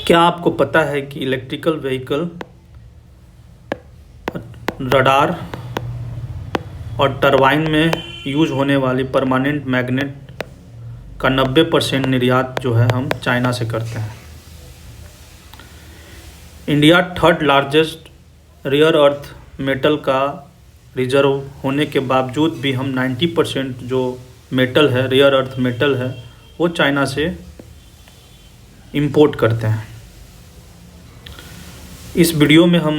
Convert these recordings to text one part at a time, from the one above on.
क्या आपको पता है कि इलेक्ट्रिकल व्हीकल रडार और टरबाइन में यूज होने वाली परमानेंट मैग्नेट का 90% निर्यात जो है हम चाइना से करते हैं। India third largest rare earth metal का रिजर्व होने के बावजूद भी हम 90% जो मेटल है, रेयर अर्थ मेटल है, वो चाइना से इंपोर्ट करते हैं। इस वीडियो में हम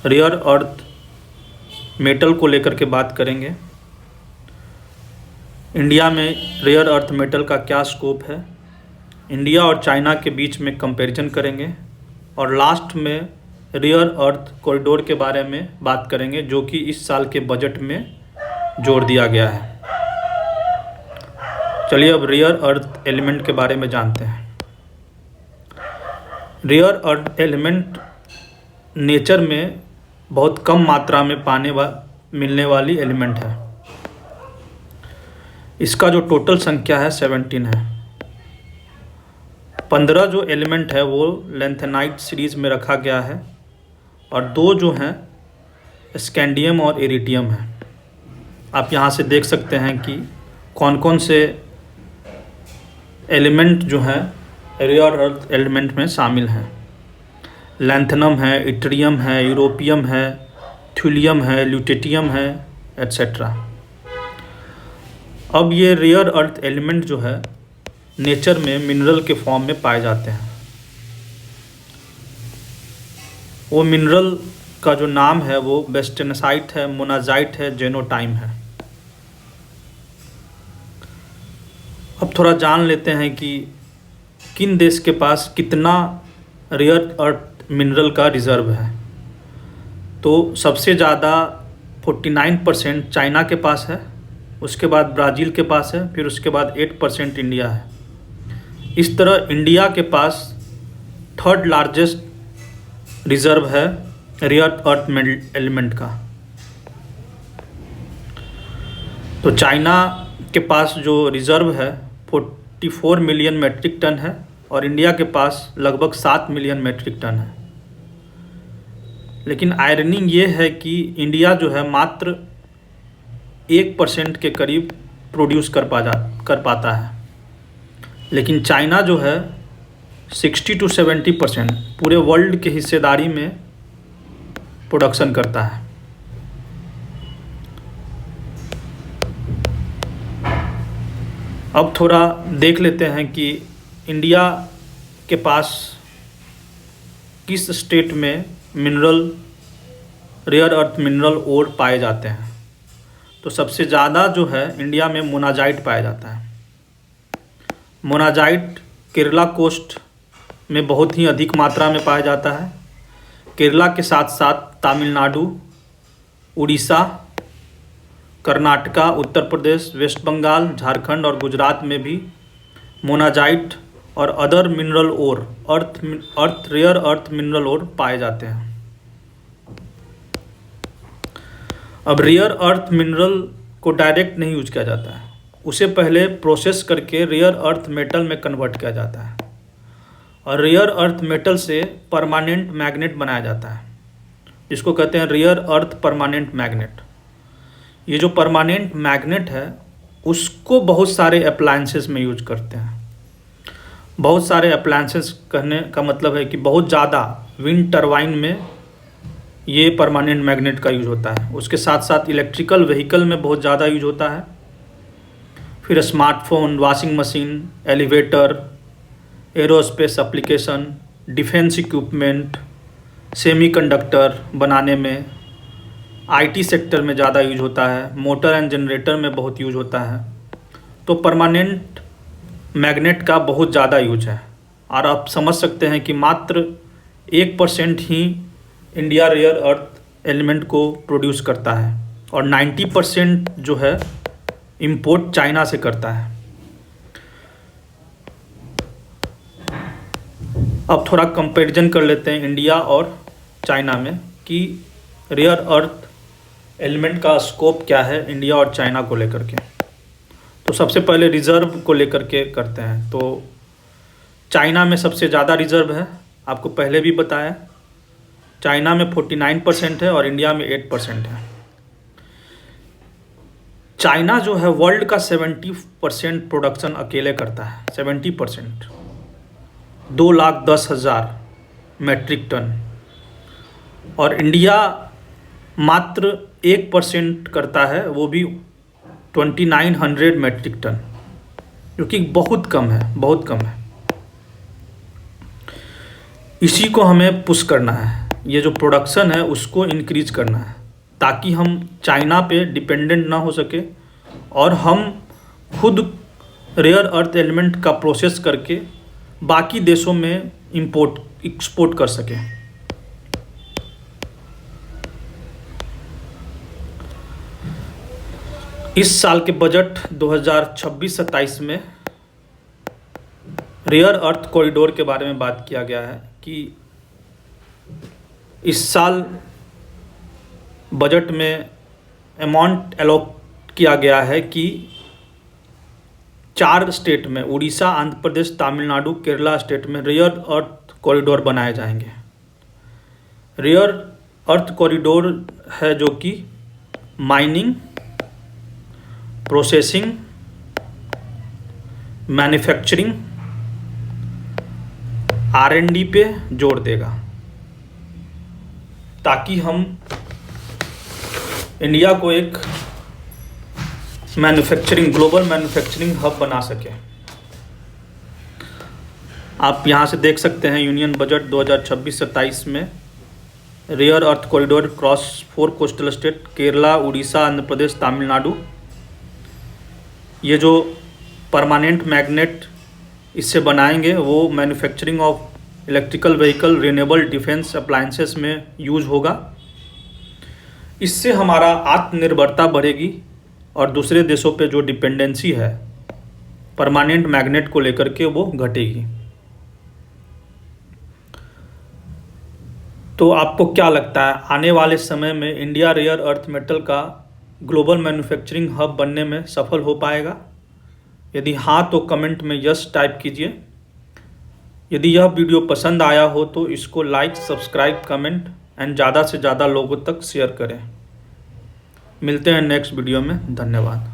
रेयर अर्थ मेटल को लेकर के बात करेंगे। इंडिया में रेयर अर्थ मेटल का क्या स्कोप है, इंडिया और चाइना के बीच में कंपैरिजन करेंगे और लास्ट में रेयर अर्थ कॉरिडोर के बारे में बात करेंगे जो कि इस साल के बजट में जोड़ दिया गया है। चलिए अब रेयर अर्थ एलिमेंट के बारे में जानते हैं। रेयर अर्थ एलिमेंट नेचर में बहुत कम मात्रा में मिलने वाली एलिमेंट है। इसका जो टोटल संख्या है 17 है। 15 जो एलिमेंट है वो लैंथेनाइट सीरीज़ में रखा गया है और 2 जो हैं स्कैंडियम और इरिडियम है। आप यहाँ से देख सकते हैं कि कौन कौन से एलिमेंट जो हैं रेयर अर्थ एलिमेंट में शामिल हैं। लैंथेनम है, इट्रियम है, यूरोपियम है, थ्यूलियम है, ल्यूटेटियम है, एट्सेट्रा। अब ये रेयर अर्थ एलिमेंट जो है नेचर में मिनरल के फॉर्म में पाए जाते हैं। वो मिनरल का जो नाम है वो बेस्टेनसाइट है, मोनाजाइट है, जेनोटाइम है। अब थोड़ा जान लेते हैं कि किन देश के पास कितना रेयर अर्थ मिनरल का रिज़र्व है। तो सबसे ज़्यादा 49% चाइना के पास है, उसके बाद ब्राज़ील के पास है, फिर उसके बाद 8% इंडिया है। इस तरह इंडिया के पास थर्ड लार्जेस्ट रिज़र्व है रेयर अर्थ एलिमेंट का। तो चाइना के पास जो रिज़र्व है 44 मिलियन मेट्रिक टन है और इंडिया के पास लगभग 7 मिलियन मेट्रिक टन है। लेकिन आयरनी ये है कि इंडिया जो है मात्र 1% के करीब प्रोड्यूस कर पाता है, लेकिन चाइना जो है 60 to 70% पूरे वर्ल्ड के हिस्सेदारी में प्रोडक्शन करता है। अब थोड़ा देख लेते हैं कि इंडिया के पास किस स्टेट में रेयर अर्थ मिनरल ओर पाए जाते हैं। तो सबसे ज़्यादा जो है इंडिया में मोनाजाइट पाया जाता है। मोनाजाइट केरला कोस्ट में बहुत ही अधिक मात्रा में पाया जाता है। केरला के साथ साथ तमिलनाडु, उड़ीसा, कर्नाटका, उत्तर प्रदेश, वेस्ट बंगाल, झारखंड और गुजरात में भी मोनाजाइट और other mineral ore rare earth mineral ore पाए जाते हैं। अब रेयर अर्थ मिनरल को डायरेक्ट नहीं यूज किया जाता है, उसे पहले प्रोसेस करके रेयर अर्थ मेटल में कन्वर्ट किया जाता है और रेयर अर्थ मेटल से परमानेंट मैग्नेट बनाया जाता है, जिसको कहते हैं रेयर अर्थ परमानेंट मैग्नेट। ये जो परमानेंट मैग्नेट है उसको बहुत सारे अप्लायंसेस में यूज करते हैं। बहुत सारे अप्लायंसेस कहने का मतलब है कि बहुत ज़्यादा विंड टरबाइन में ये परमानेंट मैग्नेट का यूज होता है। उसके साथ साथ इलेक्ट्रिकल व्हीकल में बहुत ज़्यादा यूज होता है। फिर smartphone, washing machine, elevator, aerospace application, defence equipment, semiconductor बनाने में, आईटी सेक्टर में ज़्यादा यूज होता है, मोटर एंड जनरेटर में बहुत यूज होता है। तो परमानेंट मैग्नेट का बहुत ज़्यादा यूज है और आप समझ सकते हैं कि मात्र 1% ही इंडिया रेयर अर्थ एलिमेंट को प्रोड्यूस करता है और 90% जो है इंपोर्ट चाइना से करता है। अब थोड़ा कंपैरिजन कर लेते हैं इंडिया और चाइना में कि रेयर अर्थ एलिमेंट का स्कोप क्या है इंडिया और चाइना को लेकर के। तो सबसे पहले रिज़र्व को लेकर के करते हैं। तो चाइना में सबसे ज़्यादा रिज़र्व है आपको पहले भी बताया। चाइना में 49% है और इंडिया में 8% है। चाइना जो है वर्ल्ड का 70% प्रोडक्शन अकेले करता है, 70%, 2,10,000 मैट्रिक टन। और इंडिया मात्र 1% करता है, वो भी 2,900 मैट्रिक टन, जो कि बहुत कम है, बहुत कम है। इसी को हमें पुश करना है, ये जो प्रोडक्शन है उसको इंक्रीज करना है, ताकि हम चाइना पे डिपेंडेंट ना हो सके और हम खुद रेयर अर्थ एलिमेंट का प्रोसेस करके बाकी देशों में एक्सपोर्ट कर सकें। इस साल के बजट 2026-27 में रेयर अर्थ कॉरिडोर के बारे में बात किया गया है कि इस साल बजट में अमाउंट एलोट किया गया है कि 4 स्टेट में, उड़ीसा, आंध्र प्रदेश, तमिलनाडु, केरला स्टेट में रेयर अर्थ कॉरिडोर बनाए जाएंगे। रेयर अर्थ कॉरिडोर है जो कि माइनिंग, प्रोसेसिंग, मैन्युफैक्चरिंग, R&D पे जोर देगा, ताकि हम इंडिया को एक ग्लोबल मैन्युफैक्चरिंग हब बना सके। आप यहाँ से देख सकते हैं यूनियन बजट 2026-27 में rare earth corridor cross 4 coastal state Kerala, Orissa, Andhra Pradesh, Tamil Nadu. ये जो परमानेंट मैग्नेट इससे बनाएंगे वो manufacturing of electrical vehicle, renewable, defence appliances में यूज़ होगा। इससे हमारा आत्मनिर्भरता बढ़ेगी और दूसरे देशों पे जो डिपेंडेंसी है परमानेंट मैग्नेट को लेकर के वो घटेगी। तो आपको क्या लगता है, आने वाले समय में इंडिया रेयर अर्थ मेटल का ग्लोबल मैन्युफैक्चरिंग हब बनने में सफल हो पाएगा? यदि हाँ तो कमेंट में यस टाइप कीजिए। यदि यह वीडियो पसंद आया हो तो इसको लाइक, सब्सक्राइब, कमेंट एंड ज़्यादा से ज़्यादा लोगों तक शेयर करें। मिलते हैं नेक्स्ट वीडियो में। धन्यवाद।